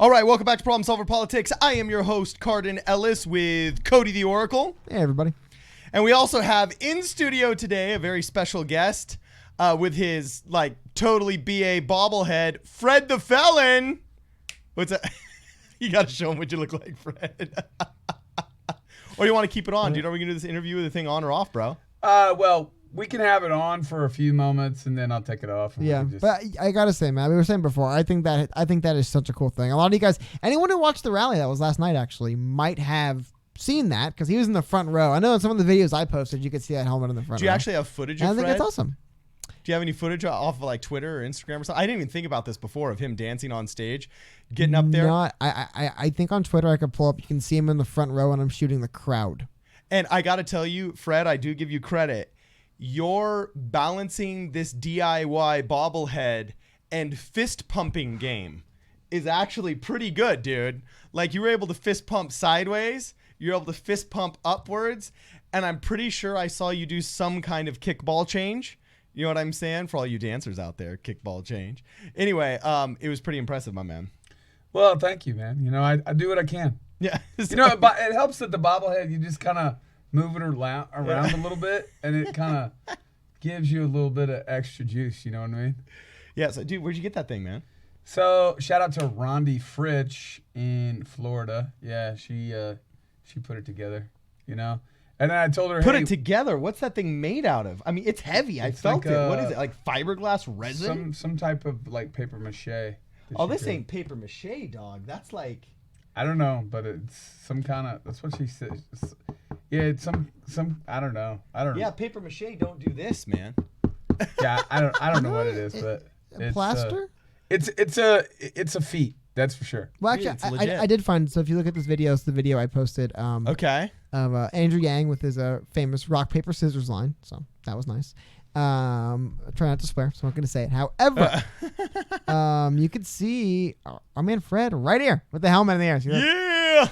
All right, welcome back to Problem Solver Politics. I am your host, Cardin Ellis, with Cody the Oracle. Hey, everybody. And we also have in studio today a very special guest with his, totally BA bobblehead, Fred The Felon. What's that? You got to show him what you look like, Fred. Or you want to keep it on, dude? Are we going to do this interview with the thing on or off, bro? Well, we can have it on for a few moments, and then I'll take it off. Yeah, but I gotta say, man, we were saying before, I think that is such a cool thing. A lot of you guys, anyone who watched the rally that was last night, actually, might have seen that because he was in the front row. I know in some of the videos I posted, you could see that helmet in the front row. Do you actually have footage of I think Fred? that's awesome. Do you have any footage off of Twitter or Instagram or something? I didn't even think about this before of him dancing on stage, getting up there. No, I think on Twitter I could pull up. You can see him in the front row, and I'm shooting the crowd. And I got to tell you, Fred, I do give you credit. You're balancing this DIY bobblehead and fist pumping game is actually pretty good, dude. You were able to fist pump sideways. You're able to fist pump upwards. And I'm pretty sure I saw you do some kind of kickball change. You know what I'm saying? For all you dancers out there, kickball change. Anyway, it was pretty impressive, my man. Well, thank you, man. I do what I can. Yeah. It helps that the bobblehead, you just kind of move it around a little bit, and it kind of gives you a little bit of extra juice. You know what I mean? Yeah. So, dude, where'd you get that thing, man? So, shout out to Rondi Fritch in Florida. Yeah, she put it together. And then I told her, Put it together. What's that thing made out of? I mean, it's heavy. I felt it. What is it? Fiberglass resin? Some type of paper mache. Oh, this ain't paper mache, dog. That's I don't know, but it's some kind of. That's what she said. Yeah, it's some. I don't know. Yeah, paper mache don't do this, man. Yeah, I don't know what it is, but it's plaster. It's a feat. That's for sure. Well, actually, I did find. So if you look at this video, it's the video I posted. Okay. Of Andrew Yang with his famous rock paper scissors line. So that was nice. I try not to swear, so I'm not going to say it. However, you could see our man Fred right here with the helmet in the air. Yeah.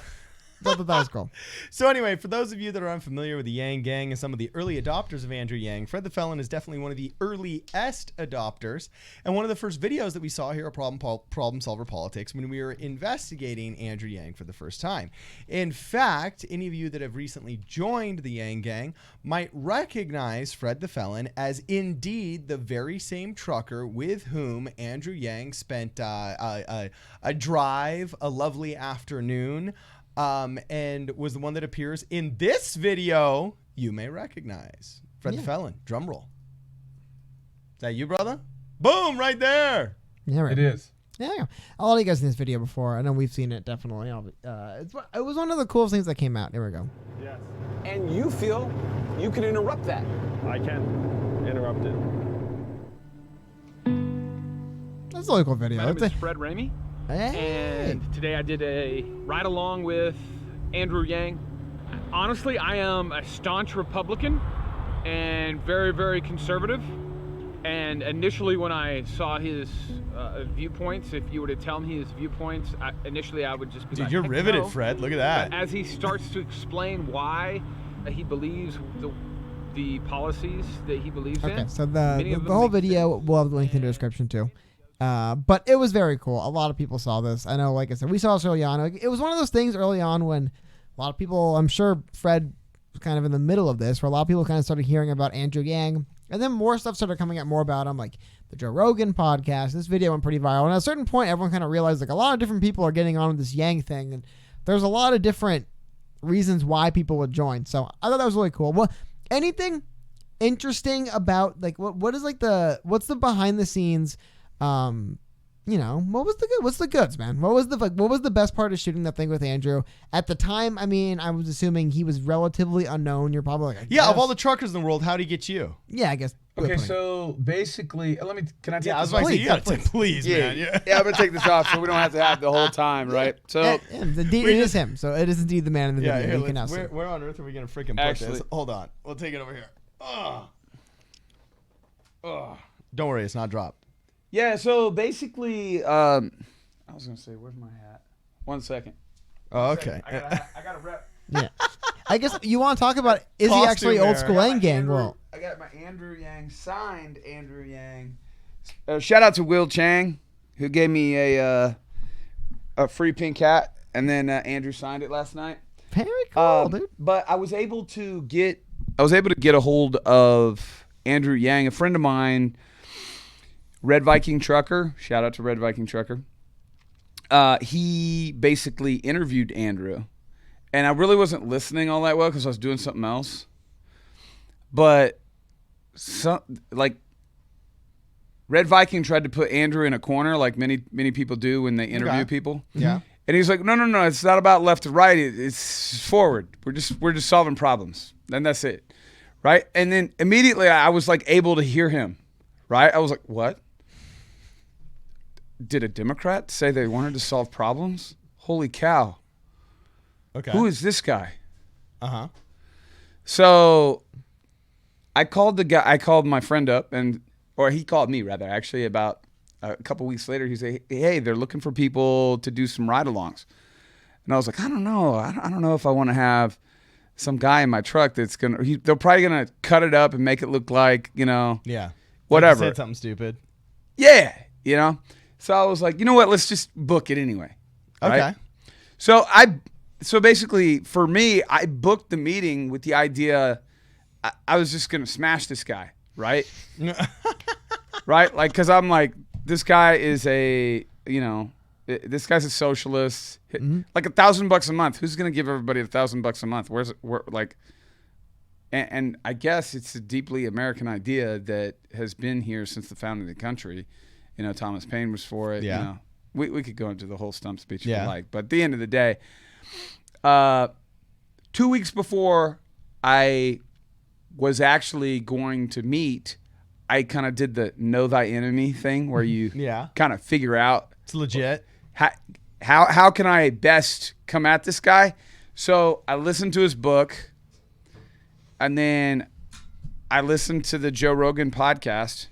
Thought that was cool. So anyway, for those of you that are unfamiliar with the Yang Gang and some of the early adopters of Andrew Yang, Fred the Felon is definitely one of the earliest adopters and one of the first videos that we saw here at Problem Solver Politics when we were investigating Andrew Yang for the first time. In fact, any of you that have recently joined the Yang Gang might recognize Fred the Felon as indeed the very same trucker with whom Andrew Yang spent a drive, a lovely afternoon, and was the one that appears in this video you may recognize. Fred the Felon. Drum roll. Is that you, brother? Boom, right there. Yeah, right. It is. Yeah. A lot of you guys seen this video before. I know we've seen it, definitely. It was one of the coolest things that came out. Here we go. Yes. And you feel you can interrupt that. I can interrupt it. That's a really cool video. My name is Fred Ramey, Hey. and today I did a ride along with Andrew Yang. Honestly, I am a staunch Republican and very, very conservative. And initially when I saw his viewpoints, if you were to tell me his viewpoints, initially I would just be Dude, like, you're heck riveted, no. Fred. Look at that. But as he starts to explain why he believes the policies that he believes in. Okay, so many the of them whole make video, sense. we'll have the link in the description too. But it was very cool. A lot of people saw this. I know, like I said, we saw this early on. It was one of those things early on when a lot of people, I'm sure Fred was kind of in the middle of this, where a lot of people kind of started hearing about Andrew Yang. And then more stuff started coming out more about him, like the Joe Rogan podcast. This video went pretty viral. And at a certain point, everyone kind of realized a lot of different people are getting on with this Yang thing. And there's a lot of different reasons why people would join. So I thought that was really cool. Well, anything interesting about what's the behind the scenes, what's the goods, man? What was the best part of shooting that thing with Andrew at the time? I mean, I was assuming he was relatively unknown. You're probably like, yeah, of all the truckers in the world, how'd he get you? Yeah, I guess. Okay, so basically, can I take I was this like, off? you gotta take, please, man. Yeah, I'm going to take this off so we don't have to have the whole time, right? So it is him. So it is indeed the man in the video. Here, You can now see. where on earth are we gonna freaking put this? Hold on, we'll take it over here. Don't worry, it's not dropped. Yeah, so basically, I was going to say, where's my hat? 1 second. Oh, okay. I got a rep. Yeah. I guess you want to talk about, is he Costume actually old wear. school Yang Gang? Well, I got my Andrew Yang, signed Andrew Yang. Shout out to Will Chang, who gave me a a free pink hat, and then Andrew signed it last night. Very cool, dude. But I was able to get a hold of Andrew Yang, a friend of mine, Red Viking Trucker. Shout out to Red Viking Trucker. He basically interviewed Andrew, and I really wasn't listening all that well because I was doing something else. But Red Viking tried to put Andrew in a corner, like many people do when they interview people. Yeah. And he's like, no, it's not about left to right. It's forward. We're just solving problems. And that's it. Right? And then immediately I was like able to hear him. Right? I was like, what? Did a Democrat say they wanted to solve problems? Holy cow. Okay. Who is this guy? Uh-huh. So I called my friend up, or he called me rather, actually, about a couple weeks later. He said, hey, they're looking for people to do some ride-alongs. And I was like, I don't know. I don't know if I want to have some guy in my truck that's they're probably going to cut it up and make it look like, Yeah. whatever. Like you said something stupid. Yeah, So I was like, you know what? Let's just book it anyway. Okay. Right? So basically, for me, I booked the meeting with the idea I was just going to smash this guy, right? Right? Like, because I'm like, this guy is this guy's a socialist. Mm-hmm. Like $1,000 a month. Who's going to give everybody $1,000 a month? And I guess it's a deeply American idea that has been here since the founding of the country. Thomas Paine was for it. Yeah. We could go into the whole stump speech if Yeah. you like. But at the end of the day, 2 weeks before I was actually going to meet, I kind of did the know thy enemy thing where you Yeah. kind of figure out It's legit. how can I best come at this guy. So I listened to his book, and then I listened to the Joe Rogan podcast,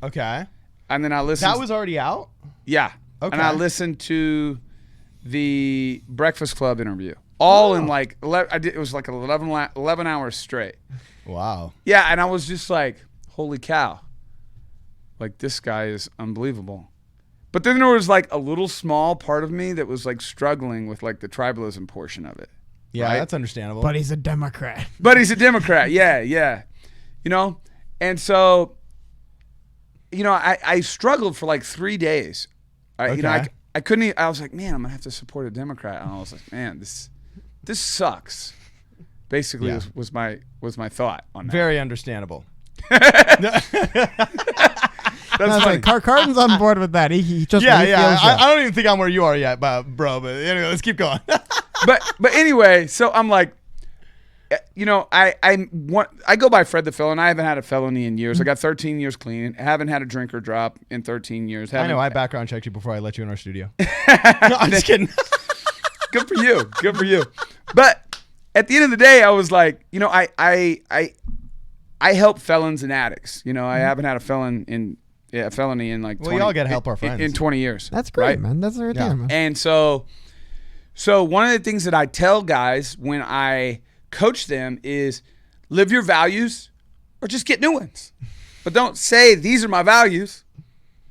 Okay. and then I listened. That was already out? Yeah. Okay. And I listened to the Breakfast Club interview. All in like it was like 11 hours straight. Wow. Yeah, and I was just like, holy cow. Like, this guy is unbelievable. But then there was like a little small part of me that was like struggling with like the tribalism portion of it. Yeah, right? that's understandable. But he's a Democrat. But he's a Democrat. Yeah. And so, I struggled for like 3 days. Okay. I couldn't. I was like, man, I'm gonna have to support a Democrat. And I was like, man, this sucks. Basically, Yeah. was my thought on that. Very understandable. That's funny. Like, Carton's on board with that. He just Yeah. feels I you. don't even think I'm where you are yet, bro. But anyway, let's keep going. but anyway, so I'm like, I go by Fred the Felon. I haven't had a felony in years. I got 13 years clean. I haven't had a drink or drop in 13 years. I know. I background checked you before I let you in our studio. No, I'm just kidding. Good for you. Good for you. But at the end of the day, I was like, I help felons and addicts. I haven't had a felony in like 20, We all gotta help our friends. in 20 years. That's great, right? man. That's right Yeah. there, man. And so one of the things that I tell guys when I coach them is live your values or just get new ones. But don't say these are my values,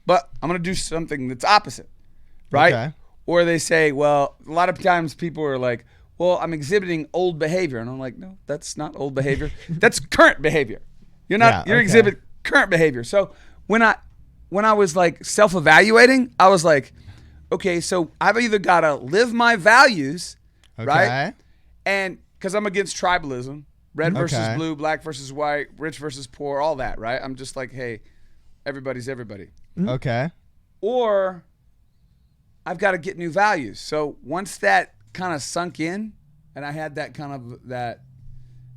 but I'm going to do something that's opposite. Right? Okay. Or they say, well, a lot of times people are like, well, I'm exhibiting old behavior. And I'm like, no, that's not old behavior. That's current behavior. You're exhibiting current behavior. So when I was like self-evaluating, I was like, okay, so I've either got to live my values, right? And because I'm against tribalism, red versus blue, black versus white, rich versus poor, all that, right? I'm just like, hey, everybody's everybody. Okay. Or I've got to get new values. So once that kind of sunk in and I had that kind of that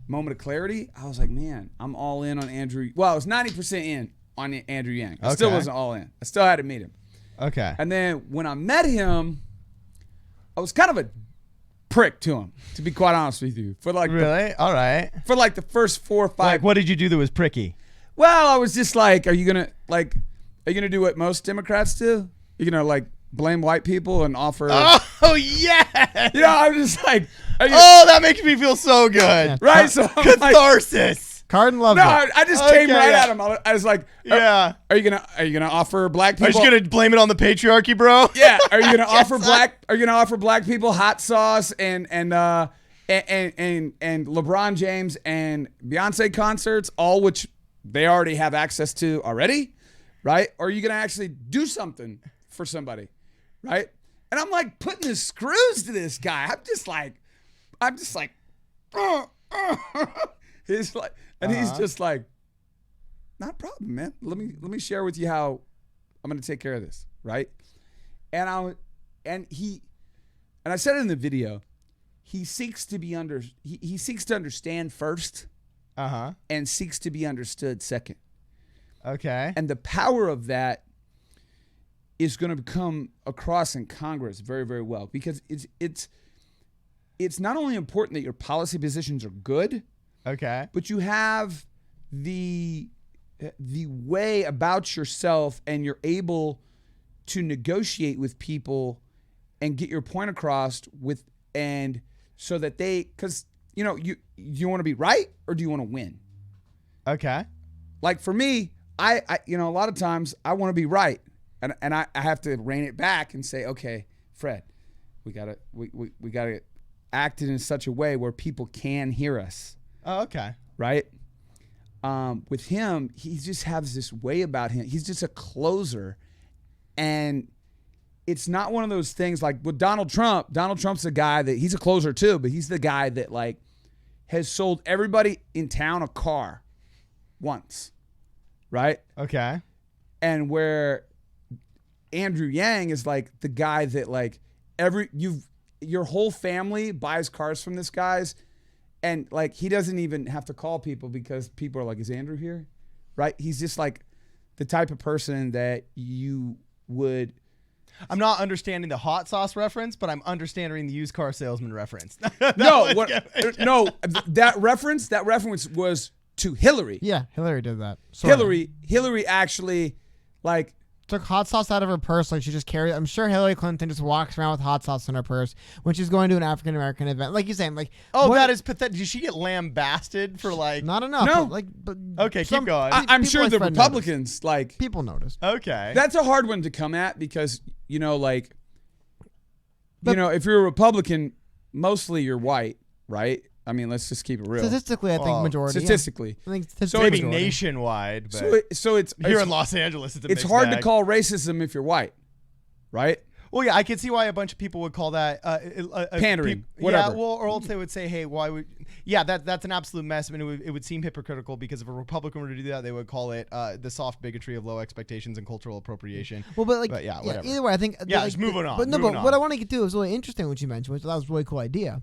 moment of clarity, I was like, man, I'm all in on Andrew. Well, I was 90% in on Andrew Yang. I still wasn't all in. I still had to meet him. Okay. And then when I met him, I was kind of a prick to him, to be quite honest with you. For like Really? All right. for like the first 4 or 5. Like, what did you do that was pricky? Well, I was just like, are you gonna do what most Democrats do? You're gonna like blame white people and offer. Oh yeah. I'm just like, Oh, that makes me feel so good. right? So I'm like, Catharsis. Cardin loves No, it. I just came right yeah. at him. I was like, Yeah. Are you gonna offer black people? Are you just gonna blame it on the patriarchy, bro? Yeah. Are you gonna offer black people hot sauce and LeBron James and Beyonce concerts, all which they already have access to already, right? Or are you gonna actually do something for somebody, right? And I'm like putting the screws to this guy. I'm just like, he's like, and he's just like, not a problem, man. Let me share with you how I'm gonna take care of this, right? And I said it in the video. He seeks to be he seeks to understand first, and seeks to be understood second. Okay. And the power of that is going to come across in Congress very, very well, because it's not only important that your policy positions are good, Okay. but you have the way about yourself, and you're able to negotiate with people and get your point across and so that because you want to be right, or do you want to win? Okay. Like for me, I a lot of times I want to be right, and I have to rein it back and say, okay, Fred, we gotta act it in such a way where people can hear us. Oh, okay. Right? With him, he just has this way about him. He's just a closer, and it's not one of those things like with Donald Trump. Donald Trump's a guy that he's a closer too, but he's the guy that like has sold everybody in town a car once, right? Okay. And where Andrew Yang is like the guy that like your whole family buys cars from this guy's, and like he doesn't even have to call people because people are like, is Andrew here? Right? He's just like the type of person that you would. I'm not understanding the hot sauce reference, but I'm understanding the used car salesman reference. No, that reference was to Hillary. Yeah, Hillary did that. Sort of. Hillary actually like Took hot sauce out of her purse, like she just carried. I'm sure Hillary Clinton just walks around with hot sauce in her purse when she's going to an African American event. Like you're saying, like that is pathetic. Did she get lambasted for like? Not enough. No. But Okay, keep going. I'm people sure like the Fred Republicans like people noticed. Okay. that's a hard one to come at because if you're a Republican, mostly you're white, right? I mean, let's just keep it real. Statistically, I think Well, majority. Statistically. Yeah. I think So statistically Maybe majority. nationwide, but So it's here in Los Angeles, it's a it's mixed hard bag. to call racism if you're white, right? Well, yeah, I can see why a bunch of people would call that Pandering, Yeah, whatever. well, or else they would say, "Hey, why would?" Yeah, that's an absolute mess. I mean, it would seem hypocritical because if a Republican were to do that, they would call it the soft bigotry of low expectations and cultural appropriation. Well, but yeah, whatever. either way, I think. Yeah, like, just moving on, But no, moving but on. what I want to get to is really interesting. What you mentioned, which that was a really cool idea,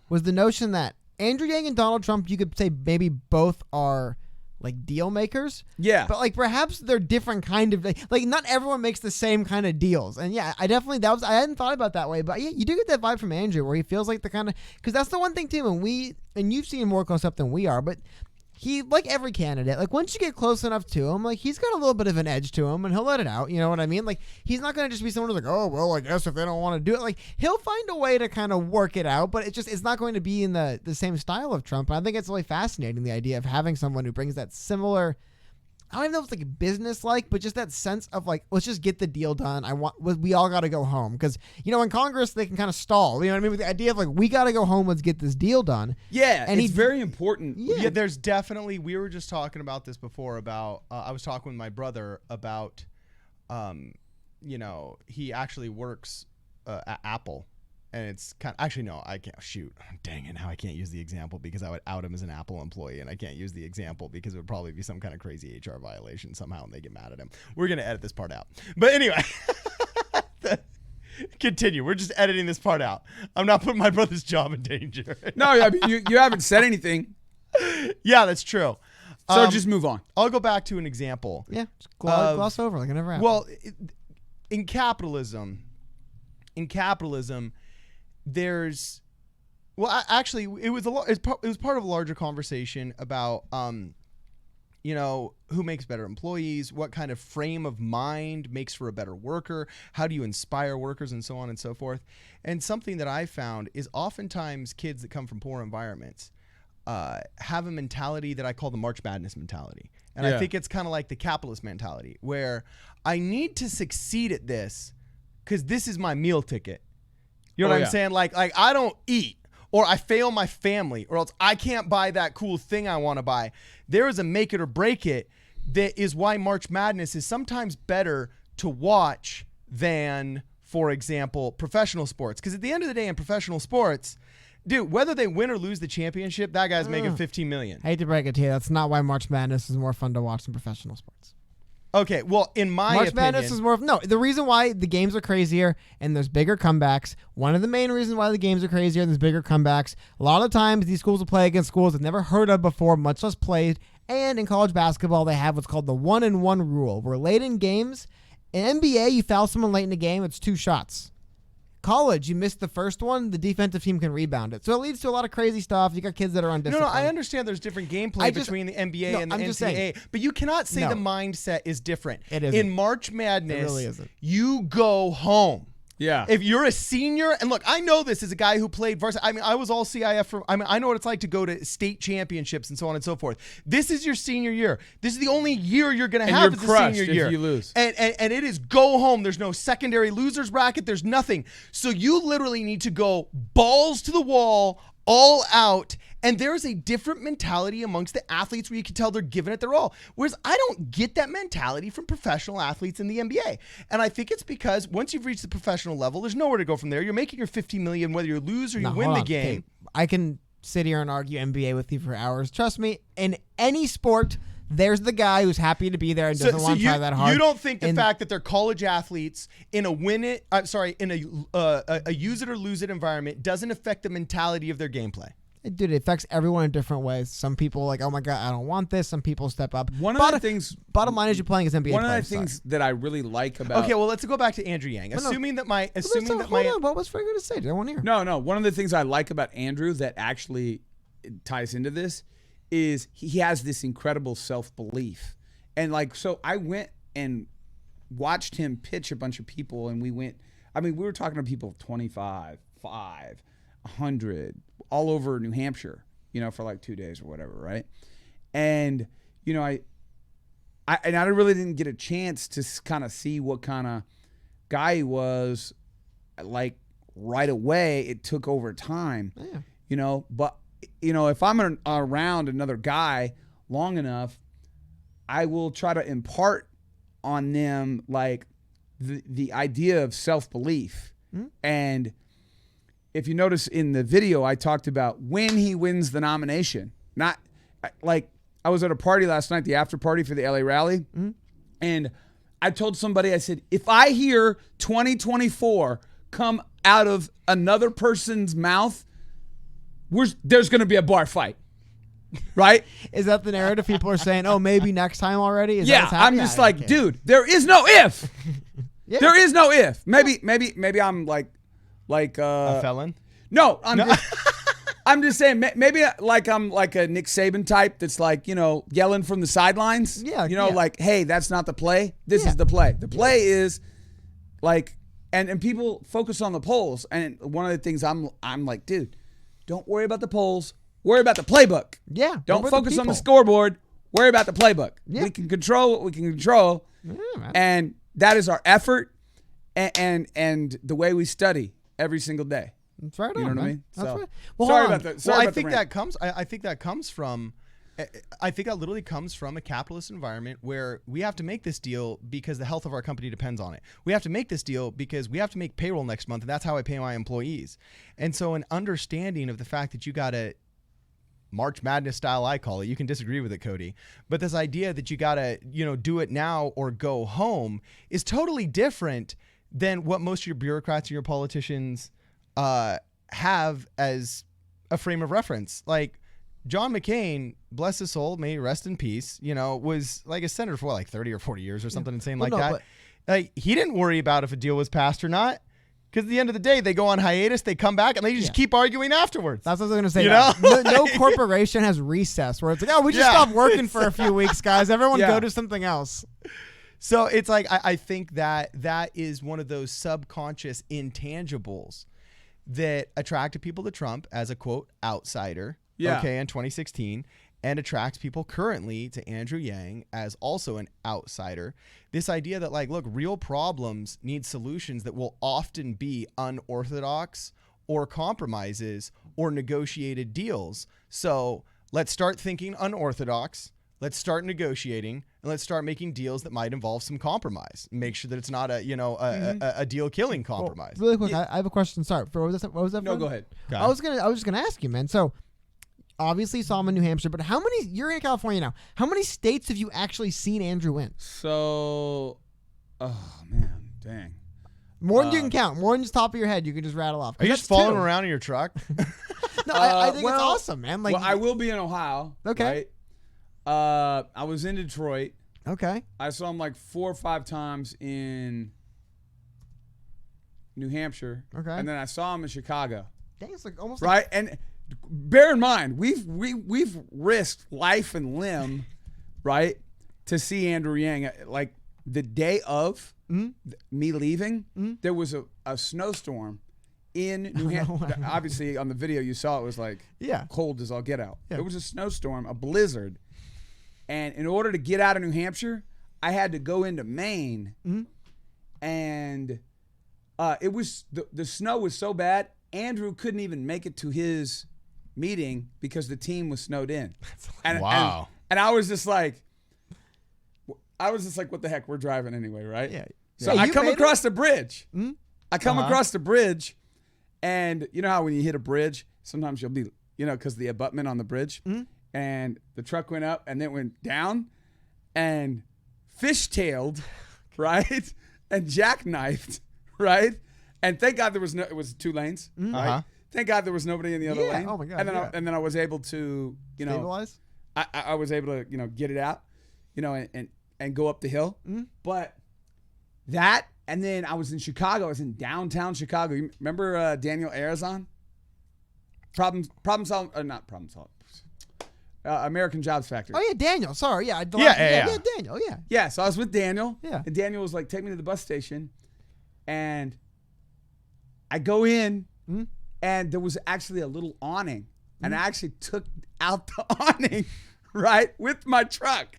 was the notion that Andrew Yang and Donald Trump, you could say maybe both are like deal makers. Yeah. But like perhaps they're different kind of like not everyone makes the same kind of deals. And yeah, I hadn't thought about it that way, but yeah, you do get that vibe from Andrew where he feels like the kind of, because that's the one thing too, and you've seen more close up than we are, but he, like every candidate, like once you get close enough to him, like he's got a little bit of an edge to him and he'll let it out. You know what I mean? Like he's not going to just be someone who's like, oh, well, I guess if they don't want to do it, like he'll find a way to kind of work it out, but it's not going to be in the same style of Trump. And I think it's really fascinating, the idea of having someone who brings that similar, I don't even know if it's like business like, but just that sense of like, let's just get the deal done. We all got to go home. Because, in Congress, they can kind of stall. You know what I mean? With the idea of like, we got to go home, let's get this deal done. Yeah, and it's very important. Yeah, there's definitely. We were just talking about this before. About I was talking with my brother about, he actually works at Apple, and it's kind of, actually no, I can't. Shoot, dang it! Now I can't use the example because I would out him as an Apple employee, and I can't use the example because it would probably be some kind of crazy HR violation somehow, and they get mad at him. We're gonna edit this part out, but anyway. Continue. We're just editing this part out. I'm not putting my brother's job in danger. No, I mean, you haven't said anything, Yeah, that's true. so just move on. I'll go back to an example. Yeah, just gloss over like it never happened. Well, in capitalism, there's, actually, it was part of a larger conversation about, who makes better employees, what kind of frame of mind makes for a better worker, how do you inspire workers, and so on and so forth. And something that I found is oftentimes kids that come from poor environments have a mentality that I call the March Madness mentality. And I think it's kind of like the capitalist mentality where I need to succeed at this because this is my meal ticket. You know what I'm saying? Like I don't eat or I fail my family or else I can't buy that cool thing I want to buy. There is a make it or break it that is why March Madness is sometimes better to watch than, for example, professional sports. Because at the end of the day in professional sports, dude, whether they win or lose the championship, that guy's making $15 million. I hate to break it to you. That's not why March Madness is more fun to watch than professional sports. Okay, well, in my March opinion, Madness is more. No, the reason why the games are crazier and there's bigger comebacks. One of the main reasons why the games are crazier and there's bigger comebacks. A lot of times these schools will play against schools they've never heard of before, much less played. And in college basketball, they have what's called the 1-and-1 rule, where late in games, in NBA, you foul someone late in the game, it's 2 shots. College, you missed the first one, the defensive team can rebound it. So it leads to a lot of crazy stuff. You got kids that are undisciplined. No, I understand there's different gameplay between the NBA and the NCAA, but you cannot say the mindset is different. It isn't. In March Madness, It really isn't. You go home. Yeah. If you're a senior, and look, I know this as a guy who played varsity. I mean, I was all CIF. I know what it's like to go to state championships and so on and so forth. This is your senior year. This is the only year you're going to have as a senior year. If you lose. And it is go home. There's no secondary losers bracket. There's nothing. So you literally need to go balls to the wall, all out. And there is a different mentality amongst the athletes where you can tell they're giving it their all. Whereas I don't get that mentality from professional athletes in the NBA. And I think it's because once you've reached the professional level, there's nowhere to go from there. You're making your $50 million whether you lose or you win the game. Okay. I can sit here and argue NBA with you for hours. Trust me, in any sport, there's the guy who's happy to be there and doesn't want to try that hard. You don't think the fact that they're college athletes in a a use it or lose it environment doesn't affect the mentality of their gameplay? Dude, it affects everyone in different ways. Some people are like, oh my God, I don't want this. Some people step up. One of the things. Bottom line is you're playing as NBA One of the players, things that I really like about. Okay, well, let's go back to Andrew Yang. No, no. Assuming What was Fred going to say? I want to hear. No. One of the things I like about Andrew that actually ties into this is he has this incredible self-belief. And so I went and watched him pitch a bunch of people, and we were talking to people 25, 5, 100, all over New Hampshire, for like 2 days or whatever, right? And, I really didn't get a chance to kind of see what kind of guy he was, like, right away. It took over time, but, if I'm around another guy long enough, I will try to impart on them, like, the idea of self-belief. And if you notice in the video, I talked about when he wins the nomination. Not like I was at a party last night, the after party for the LA rally, and I told somebody, I said, if I hear 2024 come out of another person's mouth, there's going to be a bar fight, right? Is that the narrative people are saying? Oh, maybe next time already? Is that Yeah, what's I'm happening? just Yeah, like, okay. dude, there is no if. Yeah. There is no if. Maybe I'm like a felon? No, I'm just saying maybe like I'm like a Nick Saban type that's like, yelling from the sidelines. Yeah, like, hey, that's not the play. This is the play. The play is like, and people focus on the polls. And one of the things I'm like, dude, don't worry about the polls. Worry about the playbook. Yeah. Don't focus on the scoreboard. Worry about the playbook. Yeah. We can control what we can control. Yeah, man. And that is our effort and the way we study every single day. That's right. You know what I man. mean? That's So, right. Well, sorry hold on. about that. Well, Sorry I about think the that rant. comes. I think that comes from. I think that literally comes from a capitalist environment where we have to make this deal because the health of our company depends on it. We have to make this deal because we have to make payroll next month, and that's how I pay my employees. And so, an understanding of the fact that you got to March Madness style, I call it. You can disagree with it, Cody, but this idea that you got to do it now or go home is totally different than what most of your bureaucrats and your politicians have as a frame of reference. Like John McCain, bless his soul, may he rest in peace, was like a senator for 30 or 40 years or something insane like that. Like he didn't worry about if a deal was passed or not. Because at the end of the day, they go on hiatus, they come back, and they just keep arguing afterwards. That's what I was going to say. You know? No corporation has recess where it's like, oh, we just stopped working for a few weeks, guys. Everyone go do something else. So it's like, I think that is one of those subconscious intangibles that attracted people to Trump as a, quote, outsider, Yeah. Okay, in 2016, and attracts people currently to Andrew Yang as also an outsider. This idea that, like, look, real problems need solutions that will often be unorthodox or compromises or negotiated deals. So let's start thinking unorthodox. Let's start negotiating, and let's start making deals that might involve some compromise. Make sure that it's not a deal killing compromise. Well, really quick, I have a question. Sorry, what was that? No, from? go ahead. Okay. I was just gonna ask you, man. So obviously you saw him in New Hampshire, but how many? You're in California now. How many states have you actually seen Andrew in? So, oh man, dang. More than you can count. More than just top of your head, you can just rattle off. Are you That's just following two. around in your truck? No, I think it's well- awesome, man. Like, Well, I will be in Ohio. Okay. Right? I was in Detroit. okay, I saw him like 4 or 5 times in New Hampshire. Okay. And then I saw him in Chicago. dang, it's like almost Right? And bear in mind, we've risked life and limb, right, to see Andrew Yang. Like the day of me leaving, there was a snowstorm in New Hampshire. Obviously, on the video you saw, it was like cold as all get out. Yeah. It was a snowstorm, a blizzard. And in order to get out of New Hampshire, I had to go into Maine. And it was the snow was so bad, Andrew couldn't even make it to his meeting because the team was snowed in. And, Wow. And I was just like, what the heck? We're driving anyway, right? Yeah. So Yeah, I you come made across the bridge. I come Uh-huh. across the bridge, and you know how when you hit a bridge, sometimes you'll be, because the abutment on the bridge, and the truck went up and then went down, and fishtailed, right, and jackknifed, right, and thank God it was 2 lanes, right? Uh-huh. Thank God there was nobody in the other Yeah, lane. oh my God, And then yeah. and then I was able to, stabilize. I was able to, get it out, and go up the hill. But that, and then I was in Chicago. I was in downtown Chicago. You remember Daniel Arizon? Problem solving, or not problem solving. American Jobs Factory. Oh yeah, Daniel. Sorry, yeah, Yeah. Daniel. Yeah, Yeah, so I was with Daniel. Yeah. And Daniel was like, take me to the bus station. And I go in, and there was actually a little awning. And I actually took out the awning, right, with my truck,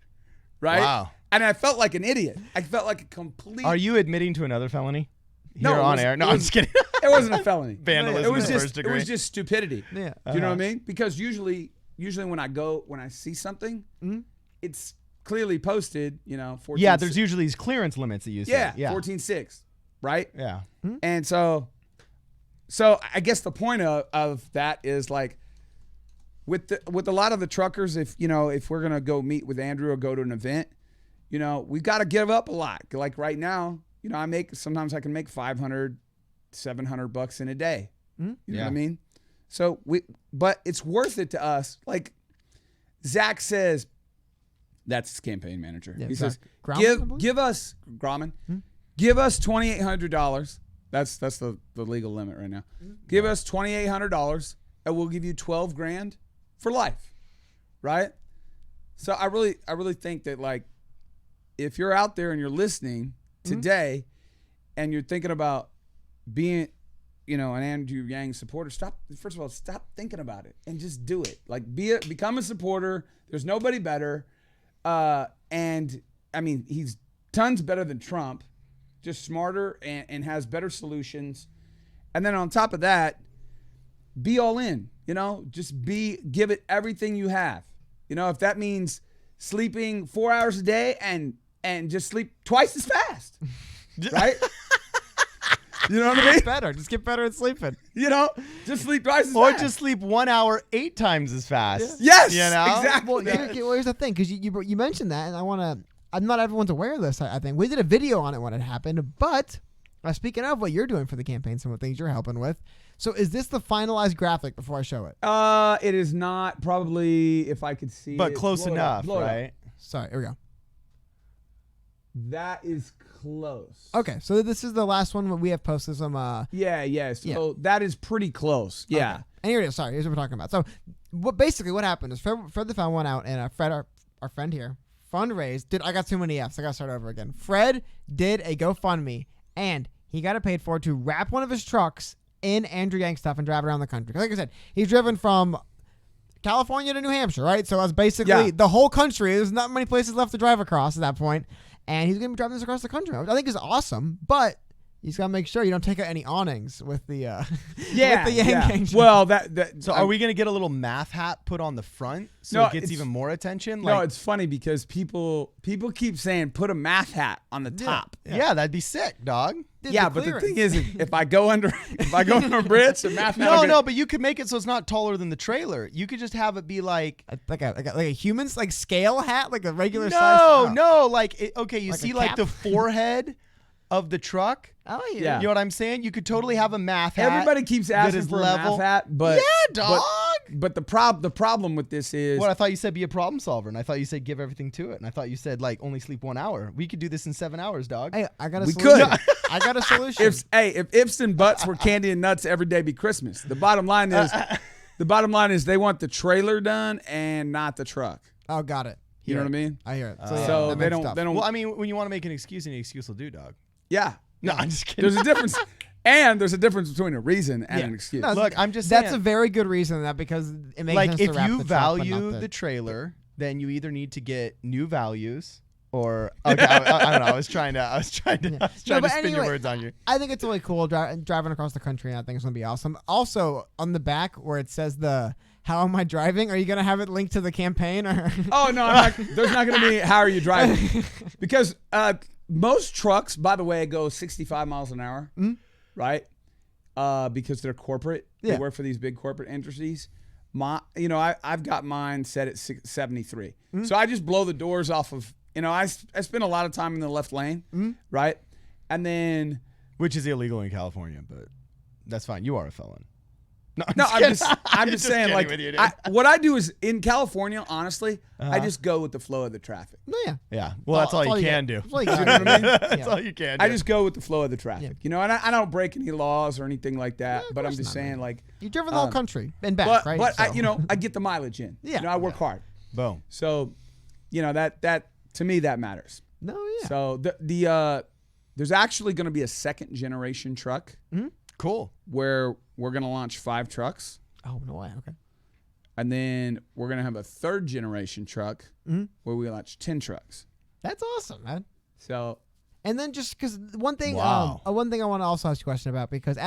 right? Wow. And I felt like an idiot. I felt like a complete... Are you admitting to another felony? No, Here it on was- air. No, it I'm was- just kidding. It wasn't a felony. Vandalism It was in the just first it degree. was just stupidity. Yeah. Do you know what I mean? Because usually when I see something, it's clearly posted, 14. Yeah, there's usually these clearance limits that you say. yeah, 14.6, right? Yeah. And so I guess the point of that is like with a lot of the truckers, if we're gonna go meet with Andrew or go to an event, we've got to give up a lot. Like right now, sometimes I can make $500, $700 in a day. You know what I mean? So but it's worth it to us. Like Zach says, that's his campaign manager. Yeah, he Zach says, Grauman, I believe? give us Grauman, give us $2,800. That's the legal limit right now. Give us $2,800, and we'll give you $12,000 for life, right? So I really think that, like, if you're out there and you're listening today, and you're thinking about being, an Andrew Yang supporter, stop thinking about it and just do it. Like, become a supporter. There's nobody better, and I mean, he's tons better than Trump. Just smarter and has better solutions. And then on top of that, be all in, just give it everything you have. If that means sleeping 4 hours a day and just sleep twice as fast, right? You know what I mean? Better. Just get better at sleeping. Just sleep twice as Or fast. just sleep 1 hour 8 times as fast. Yes, exactly. Well, here's the thing, because you mentioned that, and I'm not everyone's aware of this. I think we did a video on it when it happened, but speaking of what you're doing for the campaign, some of the things you're helping with. So is this the finalized graphic before I show it? It is not, probably, if I could see But it. close Blow it up, enough, blow it up. right? Sorry, here we go. That is close. Okay, so this is the last one where we have posted some. Yeah. So that is pretty close. Yeah. Okay. And here it is. Sorry, here's what we're talking about. So, what happened is Fred the Felon went out, and Fred, our friend here, fundraised. Dude, I got too many Fs. I got to start over again. Fred did a GoFundMe, and he got it paid for to wrap one of his trucks in Andrew Yang stuff and drive it around the country. Like I said, he's driven from California to New Hampshire, right? So that's basically Yeah. the whole country. There's not many places left to drive across at that point, and he's going to be driving this across the country, which I think is awesome. But he's got to make sure you don't take out any awnings with the with the Yang Gang. Well, that So are we going to get a little math hat put on the front so No, it gets it's- even more attention? no, it's funny because people keep saying put a math hat on the top. yeah, that'd be sick, dog. Dude, Yeah, the but the clearance. thing is, if I go under a bridge, a math hat. No, but you could make it so it's not taller than the trailer. You could just have it be like like a human's like scale hat, like a regular size. no, like okay, you Like a see like cap? the forehead of the truck. Oh yeah. Yeah. You know what I'm saying? You could totally have a math hat. Everybody keeps that asking is for level. a math hat, but Yeah, dog. But the problem with this is What I thought you said be a problem solver, and I thought you said give everything to it, and I thought you said like only sleep 1 hour. We could do this in 7 hours, dog. Hey, I got a We solution. could. I got a solution. if ifs and buts were candy and nuts, every day be Christmas. The bottom line is they want the trailer done and not the truck. Oh, got it. You know what I mean? I hear it. So that they makes don't stuff. they don't. Well, I mean, when you want to make an excuse, any excuse will do, dog. Yeah. No, I'm just kidding. There's a difference, and there's a difference between a reason and an excuse. No, Look, I'm just That's saying. a very good reason that because it makes Like sense if to wrap you the truck, but value not the trailer, then you either need to get new values or okay, I don't know. I was trying to spin your anyway, words on you. I think it's really cool driving across the country. I think it's gonna be awesome. Also, on the back where it says the "How am I driving?" Are you gonna have it linked to the campaign or? Oh no, there's not going to be how are you driving because most trucks, by the way, go 65 miles an hour, right? Because they're corporate. Yeah. They work for these big corporate entities. I've got mine set at 73, so I just blow the doors off of. I spend a lot of time in the left lane, right? And then Which is illegal in California, but that's fine. You are a felon. no, I'm kidding. just saying, kidding like, with you, dude. what I do is in California, honestly, I just go with the flow of the traffic. No, yeah. Yeah. Well, that's all you can do. That's all you can know what I mean? That's all you can do. I just go with the flow of the traffic, and I don't break any laws or anything like that. of But I'm course just not, saying, man. like, You've driven the whole country and back, but right? but So- I get the mileage in. Yeah. I work hard, Boom. so that to me that matters. no, yeah. So there's actually going to be a second generation truck Cool. where we're going to launch 5 trucks. Oh no way. Okay. And then we're going to have a third generation truck where we launch 10 trucks. That's awesome, man. So And then just because one thing, Wow. one thing I want to also ask you a question about because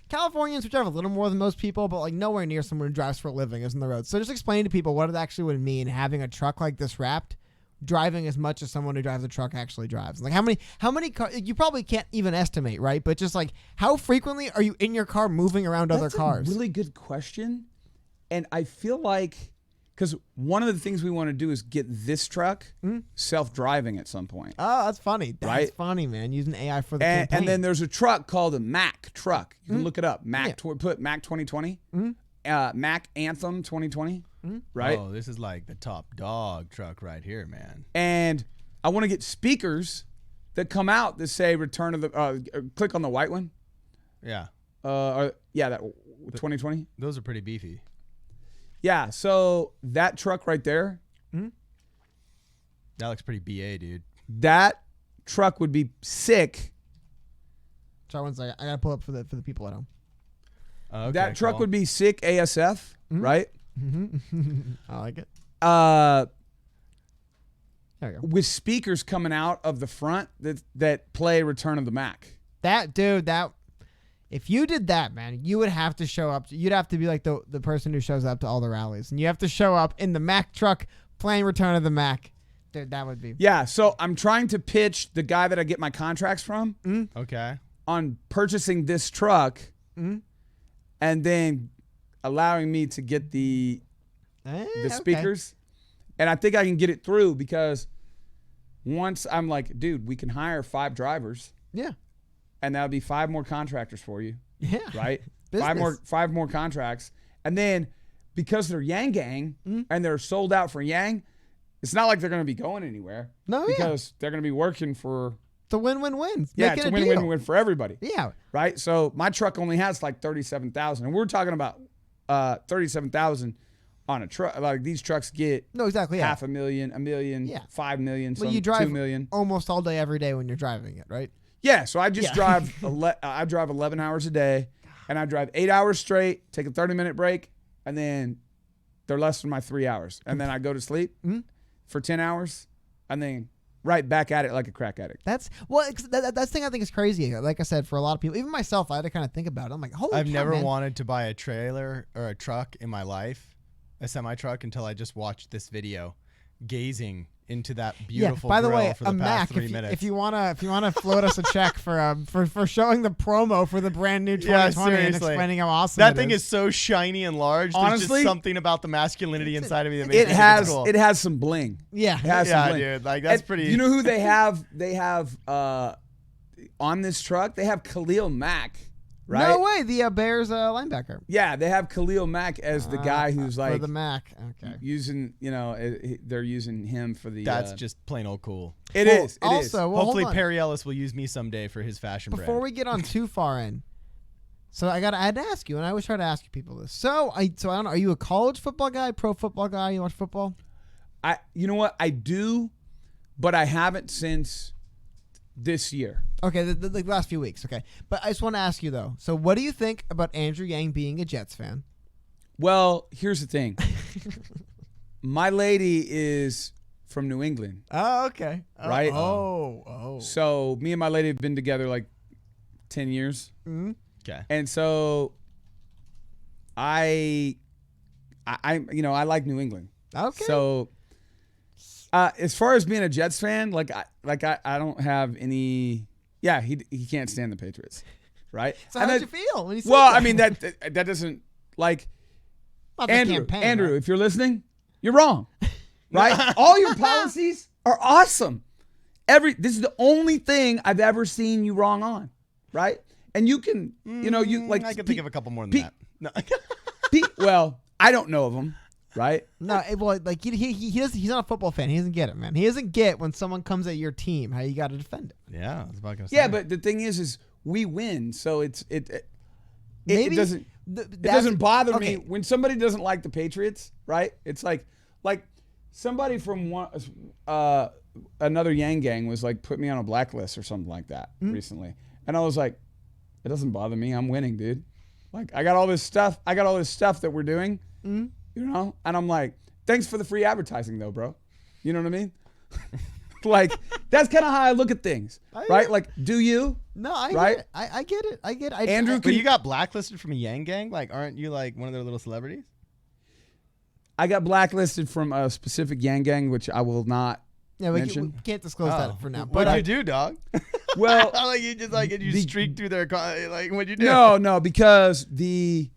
Californians we drive a little more than most people, but like nowhere near someone who drives for a living is on the road. So just explain to people what it actually would mean having a truck like this wrapped, driving as much as someone who drives a truck actually drives. Like how many cars you probably can't even estimate, right? But just like how frequently are you in your car moving around other that's cars? a really good question. And I feel like, because one of the things we want to do is get this truck self-driving at some point. Oh, that's funny. That's Right? funny, man. Using AI for the And campaign. then there's a truck called a Mac truck. You can look it up. Put Mac 2020. Mac Anthem 2020. Right? Oh, this is like the top dog truck right here, man. And I want to get speakers that come out that say return of the, click on the white one. Yeah. That 2020. Those are pretty beefy. Yeah. So that truck right there, That looks pretty BA, dude. that truck would be sick. Sorry, one second. I gotta pull up for the people at home. Okay, That truck cool. would be sick ASF, right? I like it. Uh, There we go. with speakers coming out of the front that play Return of the Mac. That dude, if you did that, man, you would have to show up. You'd have to be like the person who shows up to all the rallies, and you have to show up in the Mac truck playing Return of the Mac. Dude, that would be. Yeah. So I'm trying to pitch the guy that I get my contracts from Okay. on purchasing this truck, and then allowing me to get the Okay. speakers. And I think I can get it through because once I'm like, dude, we can hire 5 drivers, Yeah. and that'll be 5 more contractors for you, Yeah. right? Business. 5 more contracts, and then because they're Yang Gang and they're sold out for Yang, it's not like they're going to be going anywhere. No, yeah. because they're going to be working for. It's a win-win-win. Yeah, Making it's a deal. win-win-win for everybody. Yeah. Right. So my truck only has like 37,000, and we're talking about 37,000 on a truck. Like these trucks get No, exactly. Yeah. $500,000, $1 million, Yeah. $5 million, Well, some you drive $2 million. almost all day, every day when you're driving it, right? Yeah. So I just Yeah. drive. I drive 11 hours a day, and I drive 8 hours straight. Take a 30-minute break, and then They're less than my 3 hours. And then I go to sleep for 10 hours and then right back at it like a crack addict. That's the thing I think is crazy. Like I said, for a lot of people, even myself, I had to kind of think about it. I'm like, holy I've cow, never man. wanted to buy a trailer or a truck in my life, a semi-truck, until I just watched this video, gazing into that beautiful By the grill way, for the past Mac, 3 minutes. if you wanna float us a check for showing the promo for the brand new 2020 and seriously. explaining how awesome that it thing is so shiny and large. There's Honestly, just something about the masculinity inside of me that makes It me think it's has cool. it has some bling. Yeah. It has Yeah, some bling. dude, like, that's And pretty- You know who they have? They have on this truck. They have Khalil Mack, right? No way, the Bears linebacker. Yeah, they have Khalil Mack as the guy who's for like the Mac. Okay. using. They're using him for the. That's just plain old cool. It Well, is. It is. also, well, Hopefully hold on. Perry Ellis will use me someday for his fashion Before brand. we get on too far in, so I had to ask you, and I always try to ask people this. So I don't know. Are you a college football guy, pro football guy? You watch football? You know what? I do, but I haven't since this year. Okay, the last few weeks. Okay, but I just want to ask you though. So what do you think about Andrew Yang being a Jets fan? Well, here's the thing. My lady is from New England, Oh, okay. right? Oh. So me and my lady have been together like 10 years. Okay. And so I like New England. Okay. So as far as being a Jets fan, I don't have any. Yeah, he can't stand the Patriots, right? So And how'd that- you feel when you said Well, that? I mean that doesn't like Not the campaign, Andrew. right? If you're listening, you're wrong, right? All your policies are awesome. This is the only thing I've ever seen you wrong on, right? And you can, I can think of a couple more than that. No. well, I don't know of them, right? No, well, like he doesn't. He's not a football fan. He doesn't get it, man. He doesn't get when someone comes at your team how you got to defend it. Yeah, I was about to say. Yeah, but the thing is we win, so it Maybe doesn't. th- It that's- doesn't bother okay. me when somebody doesn't like the Patriots, right? It's like somebody from another Yang gang was like put me on a blacklist or something like that recently, and I was like, it doesn't bother me. I'm winning, dude. Like I got all this stuff that we're doing, and I'm like, thanks for the free advertising though, bro. You know what I mean? Like that's kind of how I look at things, right? Like, do you? No, I Right? get it. I get it. I get it. Andrew, But you got blacklisted from a Yang gang? Like, aren't you like one of their little celebrities? I got blacklisted from a specific Yang gang, which I will not we mention. can't disclose that for now. What'd But you do, dog? Well, like you just like you streaked through their like what'd you do? no, because the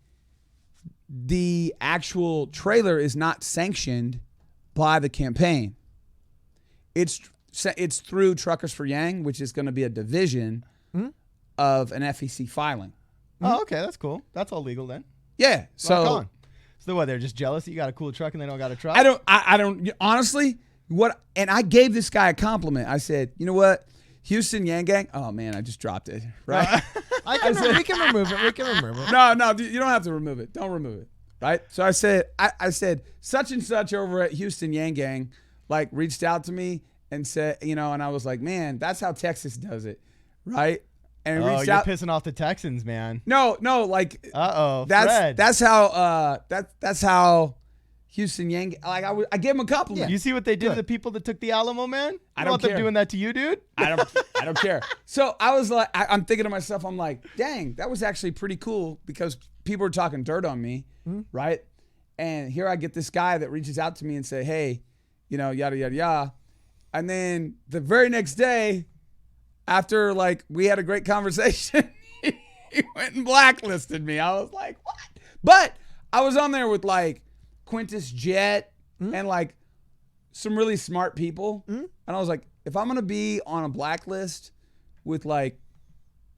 actual trailer is not sanctioned by the campaign. It's through Truckers for Yang, which is going to be a division of an FEC filing. Oh, okay, that's cool. That's all legal then. Yeah. So Rock on. So what? They're just jealous that you got a cool truck and they don't got a truck. I don't honestly and I gave this guy a compliment. I said, you know what? Houston Yang Gang. Oh man, I just dropped it. Right? we can remove it. We can remove it. No, you don't have to remove it. Don't remove it. Right? So I said such and such over at Houston Yang Gang like reached out to me and said, and I was like, man, that's how Texas does it. Right? And Oh, reached you're out. pissing off the Texans, man. No, like Uh-oh, that's Fred. that's how Houston Yang like I gave him a compliment. You see what they did to the people that took the Alamo, man? You I don't want them care. doing that to you, dude? I don't care. So I was like, I'm thinking to myself, I'm like, dang, that was actually pretty cool because people were talking dirt on me, right? And here I get this guy that reaches out to me and say, hey, yada, yada, yada. And then the very next day, after like we had a great conversation, he went and blacklisted me. I was like, what? But I was on there with like Quintus Jet and like some really smart people. And I was like, if I'm going to be on a blacklist with like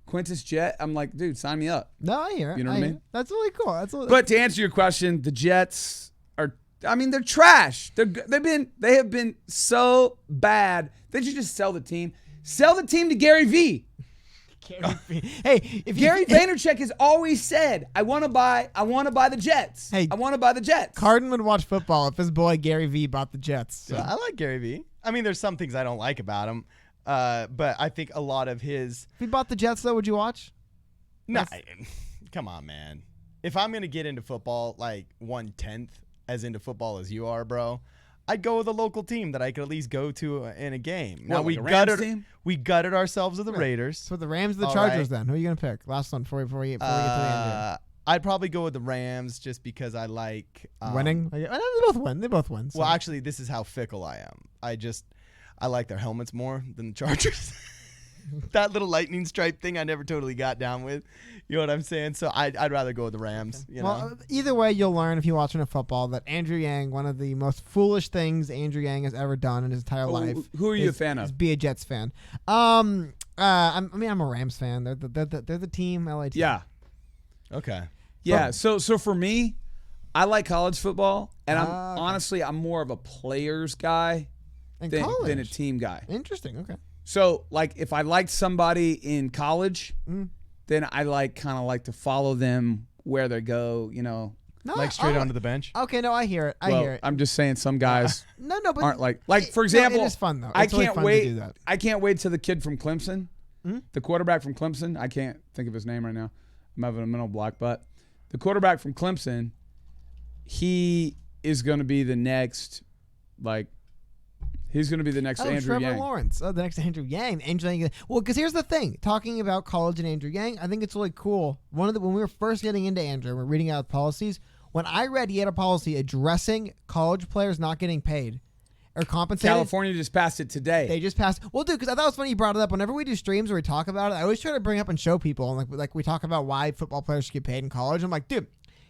Quintus Jet, I'm like, dude, sign me up. No, I hear it. You know what I hear mean? it. That's really cool. That's really, But to answer your question, the Jets are, they're trash. They have been so bad. They should just sell the team. Sell the team to Gary V. hey, if Gary you, Vaynerchuk has always said, I want to buy the Jets. Hey, I want to buy the Jets. Carden would watch football if his boy Gary V bought the Jets. So. I like Gary Vee. I mean, there's some things I don't like about him, but I think a lot of his. If he bought the Jets, though, would you watch? Nah, come on, man. If I'm gonna get into football like 1/10 as into football as you are, bro, I'd go with a local team that I could at least go to in a game. Now What, like a Rams team? we gutted ourselves with the Raiders. So the Rams or the All Chargers right. then? Who are you going to pick? Last one before we get to the end. I'd probably go with the Rams just because I like Winning? They both win. They both win. So. Well, actually, this is how fickle I am. I like their helmets more than the Chargers. That little lightning stripe thing I never totally got down with. You know what I'm saying? So I'd rather go with the Rams. You know? Either way, you'll learn if you're watching a football that Andrew Yang, one of the most foolish things Andrew Yang has ever done in his entire life. Who are you a fan of? Is be a Jets fan. I'm a Rams fan. They're the team. LA team. Yeah. Okay. Yeah. So for me, I like college football, and Okay. honestly I'm more of a players guy And than college. a team guy. Interesting. Okay. So like if I liked somebody in college, then I kind of to follow them where they go. You know. No, Like straight onto the bench. Okay, no, I hear it. I Well, hear it. I'm just saying some guys No, but aren't like for example. it is fun though. I It's really can't fun to wait. do that. I can't wait till the kid from Clemson, the quarterback from Clemson. I can't think of his name right now. I'm having a mental block, but the quarterback from Clemson, he is going to be the next, he's going to be the next Andrew Trevor Yang. Lawrence. Oh, the next Andrew Yang. Andrew Yang. Well, because here's the thing. Talking about college and Andrew Yang, I think it's really cool. When we were first getting into Andrew, we're reading out policies. When I read he had a policy addressing college players not getting paid or compensated. California just passed it today. They just passed. Well, dude, because I thought it was funny you brought it up. Whenever we do streams where we talk about it, I always try to bring up and show people. And like we talk about why football players should get paid in college. I'm like, dude,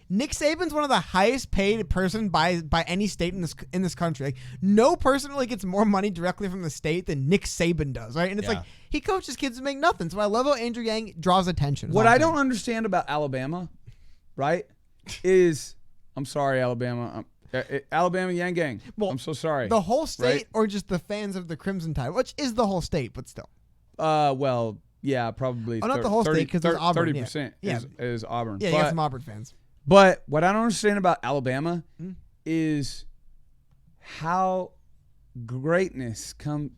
Nick Saban's one of the highest paid person by any state in this country. Like, no person really gets more money directly from the state than Nick Saban does, right? And it's like he coaches kids to make nothing. So I love how Andrew Yang draws attention. What I don't understand about Alabama, right, is I'm sorry, Alabama. Alabama Yang Gang. Well, I'm so sorry. The whole state Right? or just the fans of the Crimson Tide, which is the whole state, but still. Well, yeah, probably. Oh, not the whole state, 'cause there's Auburn, 30% yeah. is Auburn. Yeah, you got some Auburn fans. But what I don't understand about Alabama is how greatness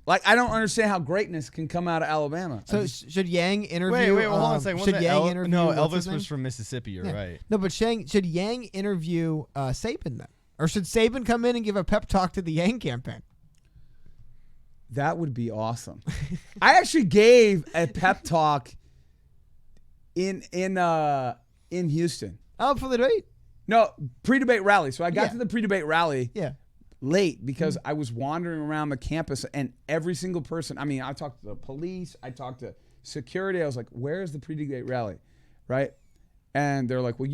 I don't understand how greatness can come out of Alabama. So should Yang interview? Wait, hold on a second. Should Yang interview? No, what's his Elvis name? was from Mississippi. You're right. No, but should Yang interview Saban then, or should Saban come in and give a pep talk to the Yang campaign? That would be awesome. I actually gave a pep talk in Houston. Oh, for the debate. No, pre-debate rally. So I got Yeah. to the pre-debate rally Yeah. late because I was wandering around the campus and every single person, I mean, I talked to the police, I talked to security. I was like, where's the pre-debate rally? Right? And they're like, well,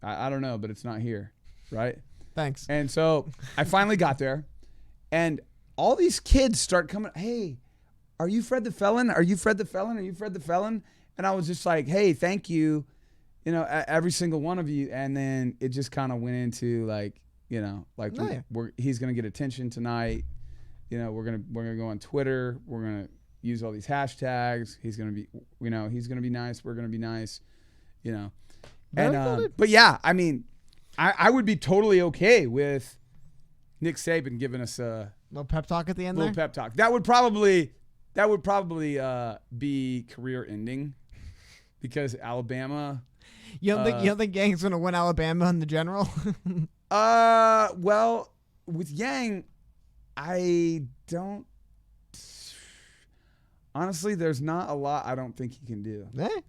I don't know, but it's not here. Right? Thanks. And so I finally got there and all these kids start coming, hey, are you Fred the Felon? Are you Fred the Felon? Are you Fred the Felon? And I was just like, hey, thank you. You know, every single one of you. And then it just kind of went into he's going to get attention tonight. You know, we're going to go on Twitter. We're going to use all these hashtags. He's going to be, he's going to be nice. We're going to be nice, but yeah, I mean, I would be totally okay with Nick Saban giving us a little pep talk at the end little there. pep talk. That would probably be career ending because Alabama. You don't think Yang's gonna win Alabama in the general? Well, with Yang, I don't. Honestly, there's not a lot I don't think he can do.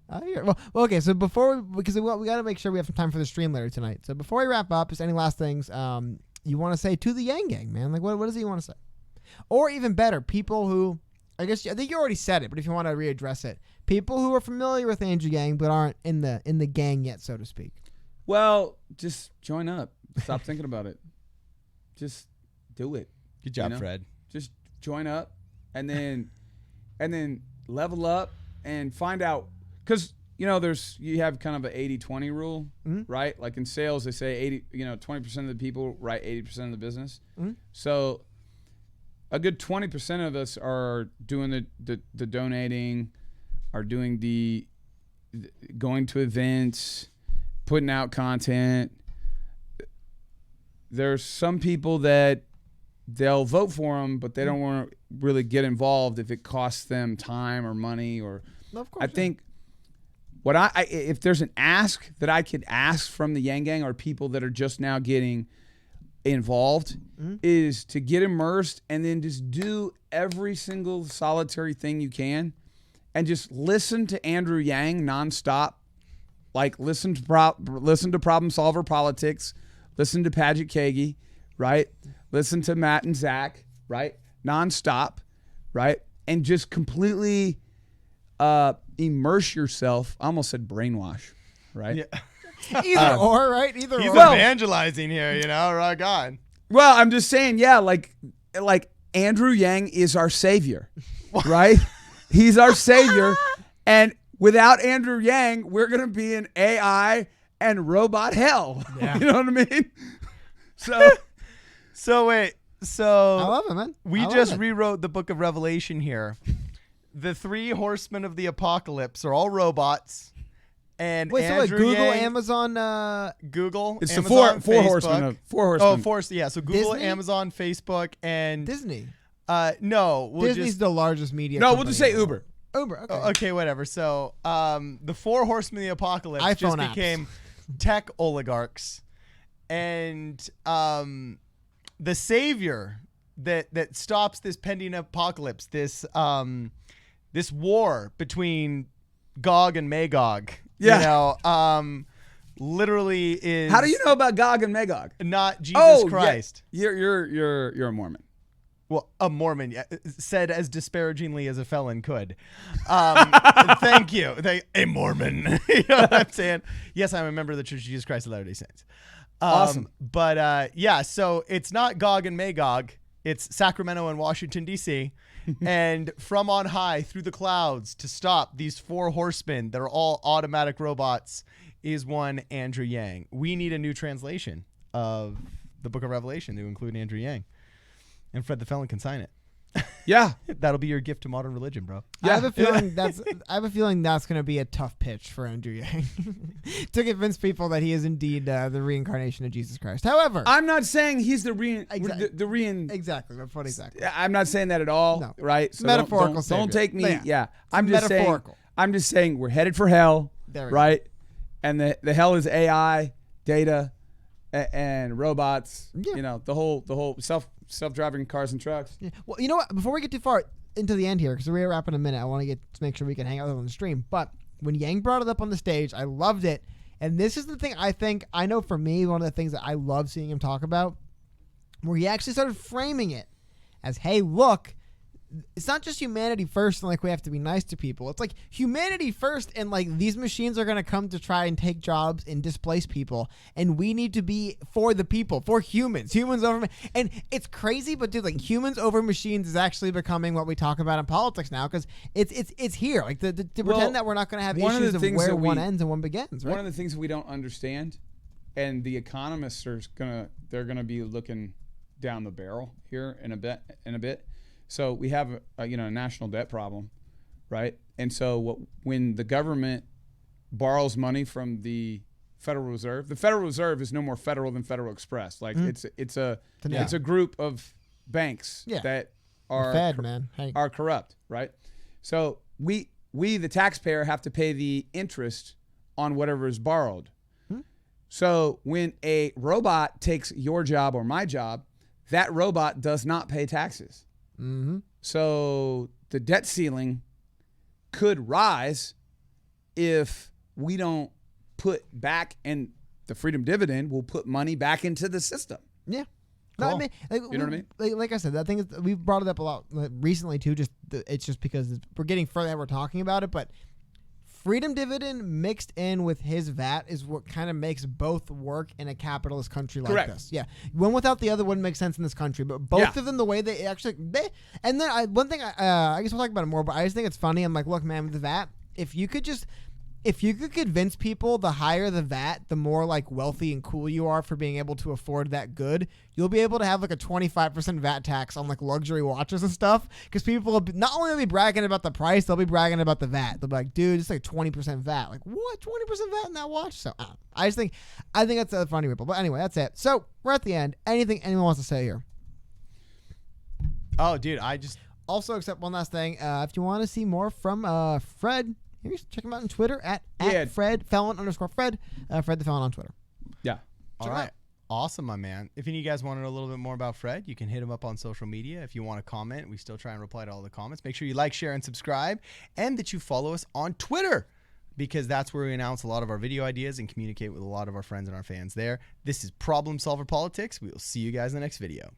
I hear. Well, okay. So before because we got to make sure we have some time for the stream later tonight. So before we wrap up, just any last things you want to say to the Yang Gang, man? Like what does he want to say? Or even better, people who I think you already said it, but if you want to readdress it, people who are familiar with Andrew Yang but aren't in the gang yet, so to speak. Well, just join up. Stop thinking about it. Just do it. Good job, Fred. Just join up, and then level up and find out because you have kind of an 80-20 rule, right? Like in sales, they say 20% of the people write 80% of the business. So a good 20% of us are doing the donating, are doing the going to events, putting out content. There's some people that they'll vote for them, but they don't want to really get involved if it costs them time or money. Or Of course, I think what if there's an ask that I could ask from the Yang Gang are people that are just now getting involved is to get immersed and then just do every single solitary thing you can and just listen to Andrew Yang nonstop. Like listen to Problem Solver Politics, listen to Paget Kagi, right? Listen to Matt and Zach, right? Nonstop, right? And just completely immerse yourself. I almost said brainwash, right? Yeah. Either or, right? Either He's or. evangelizing here, rock on. Well, I'm just saying, yeah, like Andrew Yang is our savior, right? He's our savior, and without Andrew Yang, we're gonna be in AI and robot hell. Yeah. You know what I mean? So wait, I love it, man. we I love just it. rewrote the book of Revelation here. The 3 horsemen of the apocalypse are all robots. And Wait, so Andrew Google, Yang, Amazon, Google, It's Amazon, the four Facebook. horsemen. Four horsemen. Oh, yeah. So Google, Disney? Amazon, Facebook, and Disney. no, we'll Disney's just the largest media. No, we'll company just say in the world. Uber. Uber. Okay. okay, whatever. So the 4 horsemen of the apocalypse just iPhone apps. became tech oligarchs, and the savior that stops this pending apocalypse, this war between Gog and Magog. Yeah. Literally is. How do you know about Gog and Magog? Not Jesus Christ? Yeah. You're a Mormon. Well, a Mormon, yeah, said as disparagingly as a felon could. Thank you. A Mormon. You know what I'm saying? Yes, I'm a member of the Church of Jesus Christ of Latter-day Saints. Awesome. But yeah, so it's not Gog and Magog. It's Sacramento and Washington, D.C. And from on high through the clouds to stop these 4 horsemen that are all automatic robots is one Andrew Yang. We need a new translation of the book of Revelation to include Andrew Yang. And Fred the Felon can sign it. Yeah. That'll be your gift to modern religion, bro. I have a feeling that's going to be a tough pitch for Andrew Yang to convince people that he is indeed the reincarnation of Jesus Christ. However, I'm not saying he's the exactly. That's what exactly. I'm not saying that at all, No. right? So Metaphorical Don't savior. take me. Yeah. Yeah. I'm just metaphorical. saying we're headed for hell, There we go. right? And the hell is AI, data, and robots. Yeah. You know, the whole self-driving cars and trucks. Yeah. Well, you know what? Before we get too far into the end here, because we're wrapping in a minute, I want to make sure we can hang out on the stream. But when Yang brought it up on the stage, I loved it. And this is the thing I know for me, one of the things that I love seeing him talk about, where he actually started framing it as, hey, look, it's not just humanity first and like we have to be nice to people. It's like humanity first and like these machines are going to come to try and take jobs and displace people, and we need to be for the people, for humans over. And it's crazy, but dude, like humans over machines is actually becoming what we talk about in politics now, because it's here. Like to pretend that we're not going to have issues of where one ends and one begins. Right? One of the things that we don't understand, and the economists are they're gonna be looking down the barrel here in a bit. So we have a national debt problem, right? And so when the government borrows money from the Federal Reserve is no more federal than Federal Express. Like it's a group of banks that are Fed, man. Hey. are corrupt, right? So we the taxpayer have to pay the interest on whatever is borrowed. So when a robot takes your job or my job, that robot does not pay taxes. Mm-hmm. So the debt ceiling could rise if we don't put back, and the freedom dividend will put money back into the system. Yeah. No, Cool. I mean, like, You know what I mean? Like I said, that thing is, we've brought it up a lot recently too. It's just because we're getting further and we're talking about it, but freedom dividend mixed in with his VAT is what kind of makes both work in a capitalist country like Correct. this. Yeah, one without the other wouldn't make sense in this country, but both of them, the way they actually, and then one thing, I guess we'll talk about it more, but I just think it's funny. I'm like, look, man, with the VAT, if you could convince people the higher the VAT, the more like wealthy and cool you are for being able to afford that good, you'll be able to have like a 25% VAT tax on like luxury watches and stuff, because people will not only will be bragging about the price, they'll be bragging about the VAT. They'll be like, dude, it's like 20% VAT. Like, what? 20% VAT in that watch? So I think that's a funny ripple. But anyway, that's it. So we're at the end. Anything anyone wants to say here? Oh, dude, I just Also, except one last thing, if you want to see more from Fred, check him out on Twitter at Fred Felon _Fred. Fred the Felon on Twitter. Yeah. all right. Awesome, my man. If any of you guys want to know a little bit more about Fred, you can hit him up on social media. If you want to comment, we still try and reply to all the comments. Make sure you like, share, and subscribe, and that you follow us on Twitter, because that's where we announce a lot of our video ideas and communicate with a lot of our friends and our fans there. This is Problem Solver Politics. We will see you guys in the next video.